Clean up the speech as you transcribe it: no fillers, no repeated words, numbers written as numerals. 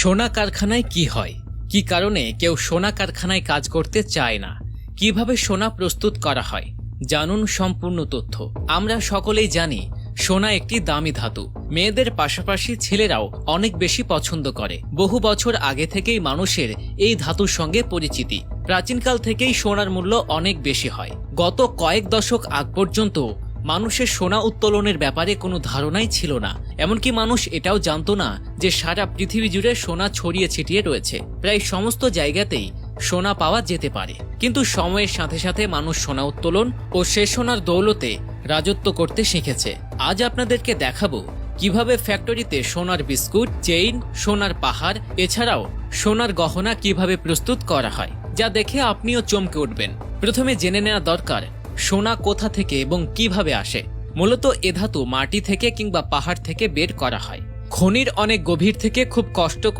সোনা কারখানায় কি হয়, কি কারণে কেউ সোনা কারখানায় কাজ করতে চায় না, কিভাবে সোনা প্রস্তুত করা হয়, জানুন সম্পূর্ণ তথ্য। আমরা সকলেই জানি সোনা একটি দামি ধাতু। মেয়েদের পাশাপাশি ছেলেরাও অনেক বেশি পছন্দ করে। বহু বছর আগে থেকেই মানুষের এই ধাতুর সঙ্গে পরিচিতি। প্রাচীনকাল থেকেই সোনার মূল্য অনেক বেশি হয়। গত কয়েক দশক আগ পর্যন্ত মানুষের সোনা উত্তোলনের ব্যাপারে কোনো ধারণাই ছিল না। এমনকি মানুষ এটাও জানতো না যে সারা পৃথিবী জুড়ে সোনা ছড়িয়ে ছিটিয়ে রয়েছে। প্রায় সমস্ত জায়গাতেই সোনা পাওয়া যেতে পারে। কিন্তু সময়ের সাথে সাথে মানুষ সোনা উত্তোলন ও সে সোনার দৌলতে রাজত্ব করতে শিখেছে। আজ আপনাদেরকে দেখাবো কিভাবে ফ্যাক্টরিতে সোনার বিস্কুট, চেইন, সোনার পাহাড়, এছাড়াও সোনার গহনা কিভাবে প্রস্তুত করা হয়, যা দেখে আপনিও চমকে উঠবেন। প্রথমে জেনে নেওয়া দরকার সোনা কোথা থেকে এবং কিভাবে আসে। মূলত এ ধাতু মাটি থেকে কিংবা পাহাড় থেকে বের করা হয়। খনির অনেক গভীর থেকে খুব কষ্ট করে